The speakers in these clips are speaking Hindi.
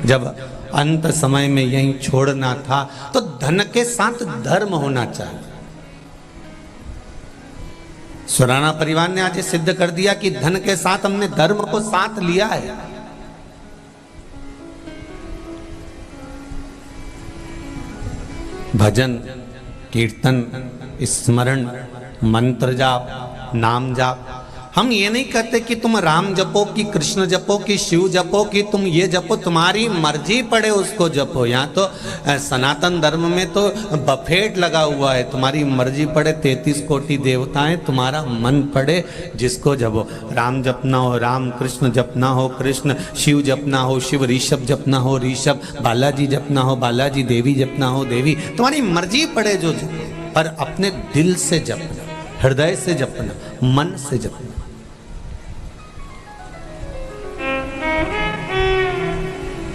जब अंत समय में यही छोड़ना था तो धन के साथ धर्म होना चाहिए। सुराना परिवार ने आज सिद्ध कर दिया कि धन के साथ हमने धर्म को साथ लिया है। भजन, कीर्तन, स्मरण, मंत्र जाप, नाम जाप। हम ये नहीं कहते कि तुम राम जपो कि कृष्ण जपो कि शिव जपो कि तुम ये जपो, तुम्हारी मर्जी पड़े उसको जपो। यहाँ तो सनातन धर्म में तो बफेट लगा हुआ है, तुम्हारी मर्जी पड़े 33 कोटि देवताएं, तुम्हारा मन पड़े जिसको जपो। राम जपना हो राम, कृष्ण जपना हो कृष्ण, शिव जपना हो शिव, ऋषभ जपना हो ऋषभ, बालाजी जपना हो बालाजी, देवी जपना हो देवी, तुम्हारी मर्जी पड़े जो जपो, पर अपने दिल से जपना, हृदय से जपना, मन से जपना।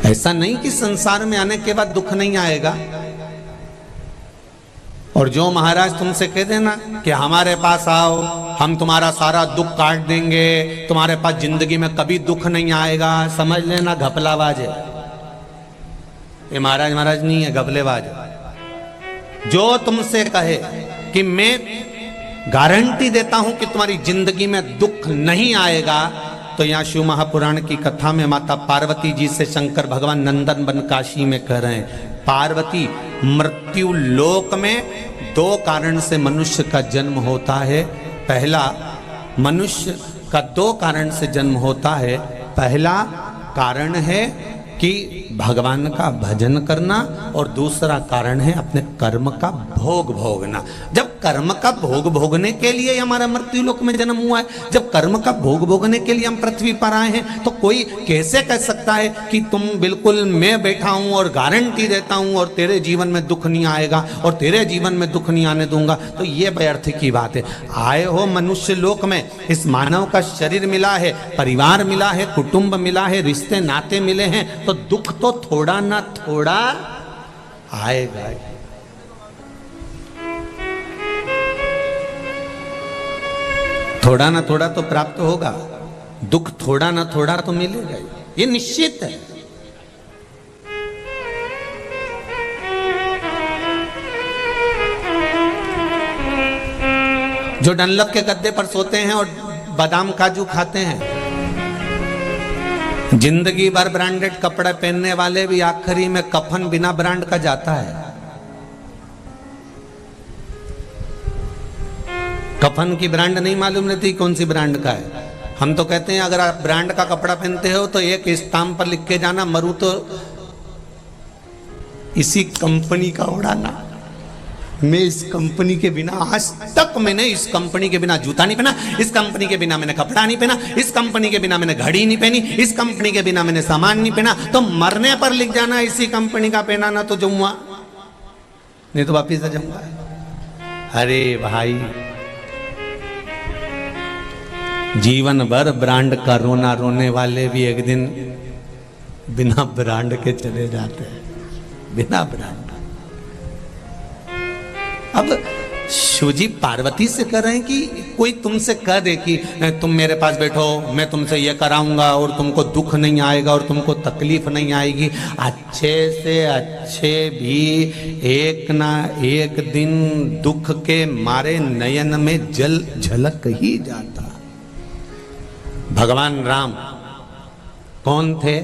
ऐसा नहीं कि संसार में आने के बाद दुख नहीं आएगा। और जो महाराज तुमसे कह देना कि हमारे पास आओ, हम तुम्हारा सारा दुख काट देंगे, तुम्हारे पास जिंदगी में कभी दुख नहीं आएगा, समझ लेना घपलाबाज है ये। महाराज महाराज नहीं है, घपलेबाज है। जो तुमसे कहे कि मैं गारंटी देता हूं कि तुम्हारी जिंदगी में दुख नहीं आएगा, तो यहाँ शिव महापुराण की कथा में माता पार्वती जी से शंकर भगवान नंदन वन काशी में कह रहे हैं, पार्वती मृत्यु लोक में 2 कारण से मनुष्य का जन्म होता है। पहला, मनुष्य का 2 कारण से जन्म होता है। पहला कारण है कि भगवान का भजन करना, और दूसरा कारण है अपने कर्म का भोग भोगना। जब कर्म का भोग भोगने के लिए हमारा मृत्यु लोक में जन्म हुआ है, जब कर्म का भोग भोगने के लिए हम पृथ्वी पर आए हैं, तो कोई कैसे कह सकता है कि तुम बिल्कुल मैं बैठा हूं और गारंटी देता हूं और तेरे जीवन में दुख नहीं आएगा और तेरे जीवन में दुख नहीं आने दूंगा, तो ये व्यर्थ की बात है। आए हो मनुष्य लोक में, इस मानव का शरीर मिला है, परिवार मिला है, कुटुंब मिला है, रिश्ते नाते मिले हैं, तो दुख तो थोड़ा ना थोड़ा आएगा। थोड़ा ना थोड़ा तो प्राप्त होगा, दुख थोड़ा ना थोड़ा तो मिलेगा, ये निश्चित है। जो डनलप के गद्दे पर सोते हैं और बादाम काजू खाते हैं, जिंदगी भर ब्रांडेड कपड़े पहनने वाले भी आखिरी में कफन बिना ब्रांड का जाता है। कफन की ब्रांड नहीं मालूम रहती कौन सी ब्रांड का है। हम तो कहते हैं अगर आप ब्रांड का कपड़ा पहनते हो तो एक स्टाम्प पर लिख के जाना, मरू तो इसी कंपनी का उड़ाना। मैं इस कंपनी के बिना, आज तक मैंने इस कंपनी के बिना जूता नहीं पहना, इस कंपनी के बिना मैंने कपड़ा नहीं पहना, इस कंपनी के बिना मैंने घड़ी नहीं पहनी, इस कंपनी के बिना मैंने सामान नहीं पहना। तो मरने पर लिख जाना इसी कंपनी का पहना ना तो जाऊंगा, नहीं तो वापिस आ जाऊंगा। अरे भाई, जीवन भर ब्रांड का रोना रोने वाले भी एक दिन बिना ब्रांड के चले जाते हैं, बिना ब्रांड। अब शिवजी पार्वती से कह रहे हैं कि कोई तुमसे कह दे कि तुम मेरे पास बैठो, मैं तुमसे ये कराऊंगा और तुमको दुख नहीं आएगा और तुमको तकलीफ नहीं आएगी। अच्छे से अच्छे भी एक ना एक दिन दुख के मारे नयन में जल झलक ही जाता। भगवान राम कौन थे?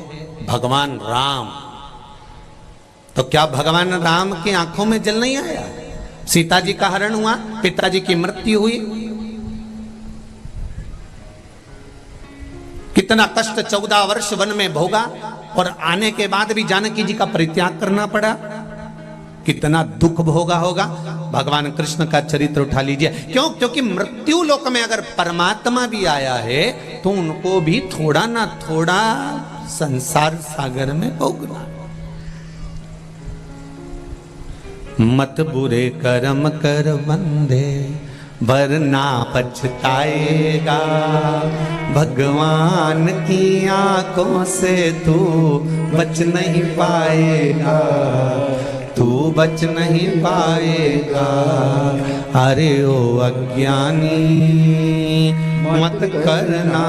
भगवान राम। तो क्या भगवान राम की आंखों में जल नहीं आया? सीता जी का हरण हुआ, पिताजी की मृत्यु हुई, कितना कष्ट 14 वर्ष वन में भोगा और आने के बाद भी जानकी जी का परित्याग करना पड़ा, कितना दुख भोगा होगा। भगवान कृष्ण का चरित्र उठा लीजिए। क्यों? क्योंकि मृत्यु लोक में अगर परमात्मा भी आया है तो उनको भी थोड़ा ना थोड़ा संसार सागर में भोगना। मत बुरे कर्म कर बंधे वरना पछताएगा, भगवान की आंखों से तू बच नहीं पाएगा, तू बच नहीं पाएगा। अरे ओ अज्ञानी मत करना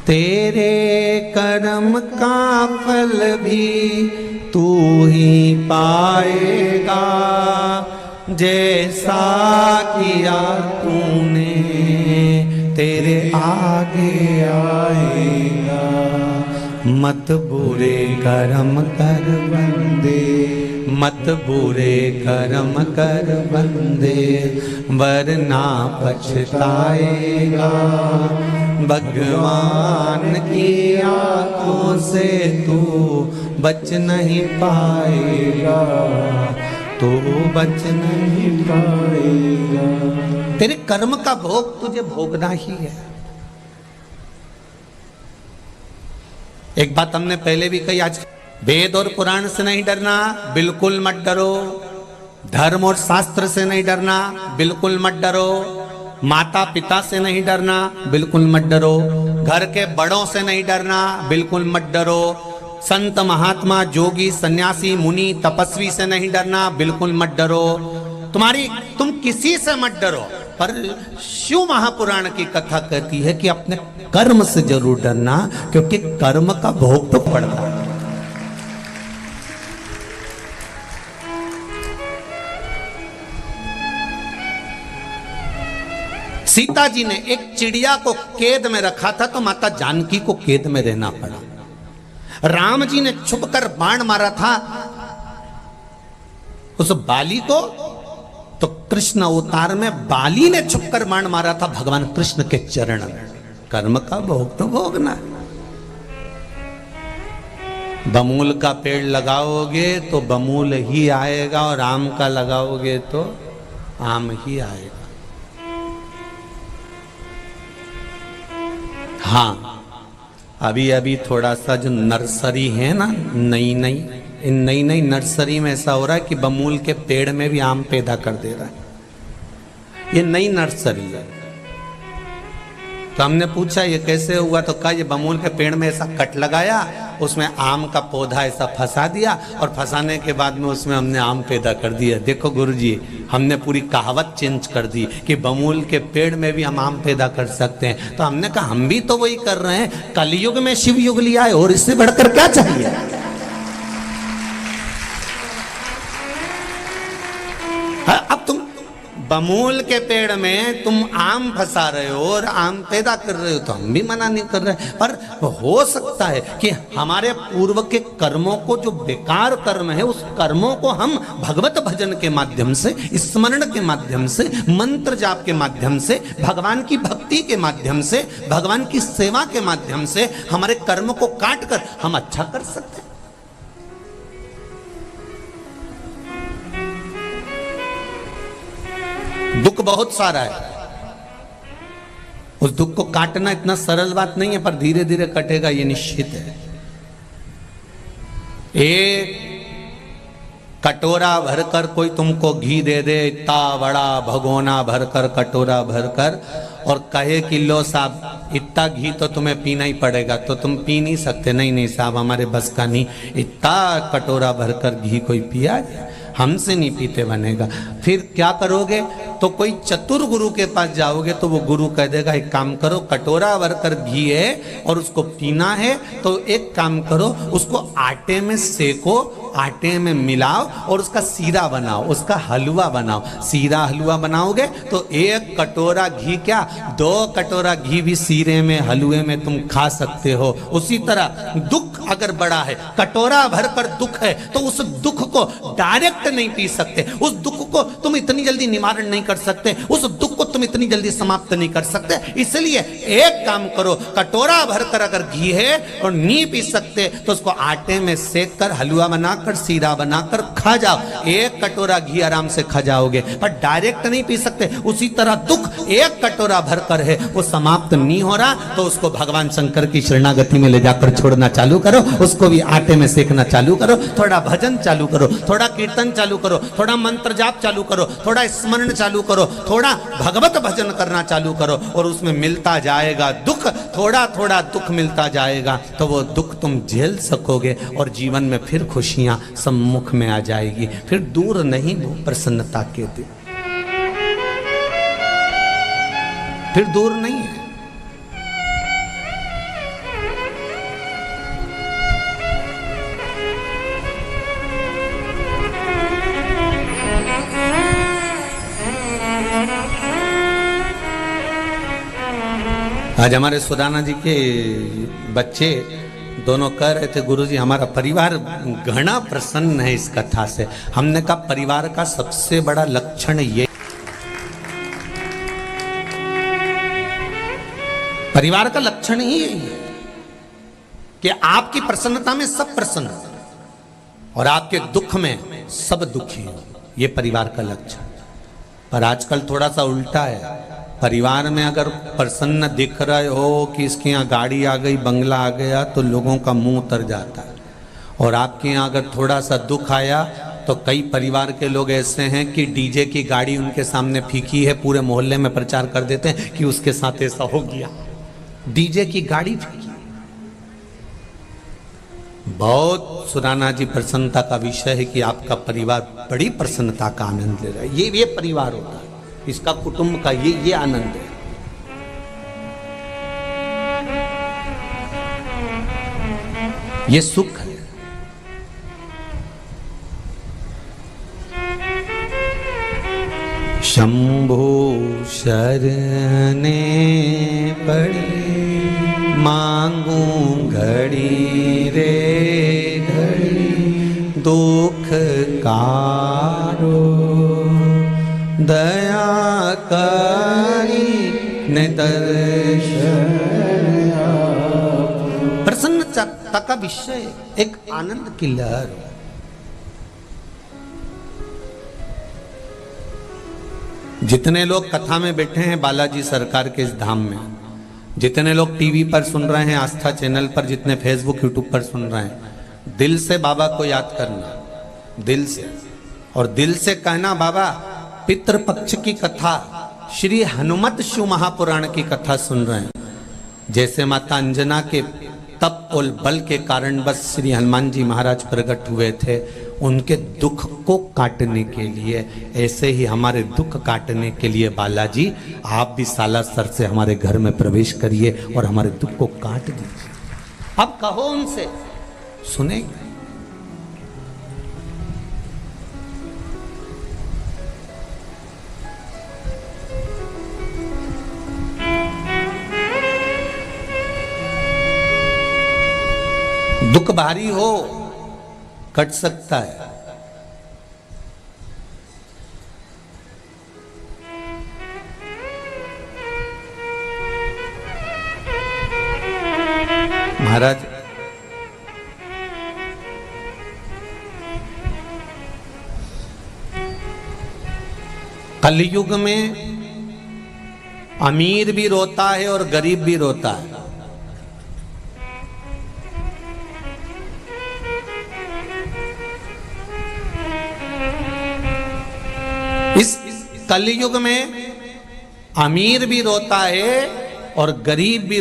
तेरे कर्म का फल भी तू ही पाएगा, जैसा किया तूने तेरे आगे आएगा। मत बुरे कर्म कर बंदे, मत बुरे कर्म कर बंदे, वरना पछताएगा। भगवान की आंखों से तू बच नहीं पाएगा, तू बच नहीं पाएगा। तेरे कर्म का भोग तुझे भोगना ही है। एक बात हमने पहले भी कही, आज वेद और पुराण से नहीं डरना, बिल्कुल मत डरो। धर्म और शास्त्र से नहीं डरना, बिल्कुल मत डरो। माता पिता से नहीं डरना, बिल्कुल मत डरो। घर के बड़ों से नहीं डरना, बिल्कुल मत डरो। संत महात्मा जोगी सन्यासी मुनि तपस्वी से नहीं डरना, बिल्कुल मत डरो। तुम किसी से मत डरो, पर शिव महापुराण की कथा कहती है कि अपने कर्म से जरूर डरना, क्योंकि कर्म का भोग तो पड़ता है। सीता जी ने एक चिड़िया को कैद में रखा था, तो माता जानकी को कैद में रहना पड़ा। राम जी ने छुपकर बाण मारा था उस बाली को, तो कृष्ण अवतार में बाली ने छुपकर बाण मारा था भगवान कृष्ण के चरण में। कर्म का भोग तो भोगना। बमूल का पेड़ लगाओगे तो बमूल ही आएगा, और आम का लगाओगे तो आम ही आएगा। हाँ, अभी अभी थोड़ा सा जो नर्सरी है ना, नई नई नर्सरी में ऐसा हो रहा है कि बमूल के पेड़ में भी आम पैदा कर दे रहा है। ये नई नर्सरी है। तो हमने पूछा ये कैसे हुआ, तो कहा ये बमूल के पेड़ में ऐसा कट लगाया, उसमें आम का पौधा ऐसा फंसा दिया, और फंसाने के बाद में उसमें हमने आम पैदा कर दिया। देखो गुरुजी, हमने पूरी कहावत चेंज कर दी कि बमूल के पेड़ में भी हम आम पैदा कर सकते हैं। तो हमने कहा हम भी तो वही कर रहे हैं। कलयुग में शिव युग लिया है, और इससे बढ़कर क्या चाहिए। अब तुम बमूल के पेड़ में तुम आम फंसा रहे हो और आम पैदा कर रहे हो, तो हम भी मना नहीं कर रहे। पर हो सकता है कि हमारे पूर्व के कर्मों को, जो बेकार कर्म है, उस कर्मों को हम भगवत भजन के माध्यम से, स्मरण के माध्यम से, मंत्र जाप के माध्यम से, भगवान की भक्ति के माध्यम से, भगवान की सेवा के माध्यम से हमारे कर्म को काट कर हम अच्छा कर सकते हैं। दुख बहुत सारा है, उस दुख को काटना इतना सरल बात नहीं है, पर धीरे धीरे कटेगा ये निश्चित है। एक कटोरा भरकर कोई तुमको घी दे दे, इतना बड़ा भगोना भरकर, कटोरा भरकर, और कहे कि लो साहब इतना घी तो तुम्हें पीना ही पड़ेगा, तो तुम पी नहीं सकते। नहीं साहब, हमारे बस का नहीं, इतना कटोरा भरकर घी कोई पिया, हमसे नहीं पीते बनेगा। फिर क्या करोगे, तो कोई चतुर गुरु के पास जाओगे, तो वो गुरु कह देगा एक काम करो, कटोरा भरकर घी है और उसको पीना है, तो एक काम करो, उसको आटे में सेको, आटे में मिलाओ और उसका सीरा बनाओ, उसका हलवा बनाओ। सीरा हलवा बनाओगे तो एक कटोरा घी क्या, 2 कटोरा घी भी सीरे में, हलवे में तुम खा सकते हो। उसी तरह दुख अगर बड़ा है, कटोरा भरकर दुख है, तो उस दुख को डायरेक्ट नहीं पी सकते, उस दुख को तुम इतनी जल्दी निवारण नहीं कर सकते, उस दुख को तुम इतनी जल्दी समाप्त नहीं कर सकते। इसलिए एक काम करो, कटोरा भरकर अगर घी है और नहीं पी सकते, तो उसको आटे में सेक कर, हलवा बनाकर, सीरा बनाकर खा जाओ। एक कटोरा घी आराम से खा जाओगे, पर डायरेक्ट नहीं पी सकते। उसी तरह दुख एक कटोरा भरकर है, वो समाप्त नहीं हो रहा, तो उसको भगवान शंकर की शरणागति में ले जाकर छोड़ना चालू करो, उसको भी आटे में सेकना चालू करो, थोड़ा भजन चालू करो, थोड़ा कीर्तन चालू करो, थोड़ा मंत्र जाप चालू करो, थोड़ा स्मरण चालू करो, थोड़ा भगवत भजन करना चालू करो, और उसमें मिलता जाएगा दुख, थोड़ा थोड़ा दुख मिलता जाएगा, तो वो दुख तुम झेल सकोगे और जीवन में फिर खुशियां सम्मुख में आ जाएगी। फिर दूर नहीं वो प्रसन्नता के दिन, फिर दूर नहीं है। आज हमारे सुदाना जी के बच्चे दोनों कह रहे थे, गुरुजी हमारा परिवार घना प्रसन्न है इस कथा से। हमने कहा परिवार का सबसे बड़ा लक्षण ये, परिवार का लक्षण ही यही है कि आपकी प्रसन्नता में सब प्रसन्न और आपके दुख में सब दुखी हो। ये परिवार का लक्षण। पर आजकल थोड़ा सा उल्टा है। परिवार में अगर प्रसन्न दिख रहे हो कि इसके यहाँ गाड़ी आ गई, बंगला आ गया, तो लोगों का मुंह उतर जाता है। और आपके यहाँ अगर थोड़ा सा दुख आया तो कई परिवार के लोग ऐसे हैं कि डीजे की गाड़ी उनके सामने फीकी है, पूरे मोहल्ले में प्रचार कर देते हैं कि उसके साथ ऐसा हो गया, डीजे की गाड़ी फीकी। बहुत सुराना जी प्रसन्नता का विषय है कि आपका परिवार बड़ी प्रसन्नता का आनंद ले रहा है। ये परिवार होता है, इसका कुटुंब का ये आनंद है। ये सुख है। शंभो शरणे पड़ी मांगू घड़ी रे घड़ी, दुख कारो दया करी ने दर्शन। प्रसन्नता का विषय एक आनंद की लहर। जितने लोग कथा में बैठे हैं बालाजी सरकार के इस धाम में, जितने लोग टीवी पर सुन रहे हैं, आस्था चैनल पर, जितने फेसबुक यूट्यूब पर सुन रहे हैं, दिल से बाबा को याद करना, दिल से। और दिल से कहना, बाबा पितृपक्ष की कथा, श्री हनुमत शिव महापुराण की कथा सुन रहे हैं। जैसे माता अंजना के तप और बल के कारण बस श्री हनुमान जी महाराज प्रकट हुए थे उनके दुख को काटने के लिए, ऐसे ही हमारे दुख काटने के लिए बालाजी आप भी सालासर से हमारे घर में प्रवेश करिए और हमारे दुख को काट दीजिए। अब कहो उनसे, सुनेंगे। दुख भारी हो कट सकता है। महाराज कलयुग में अमीर भी रोता है और गरीब भी रोता है। इस कलयुग में अमीर भी रोता है और गरीब भी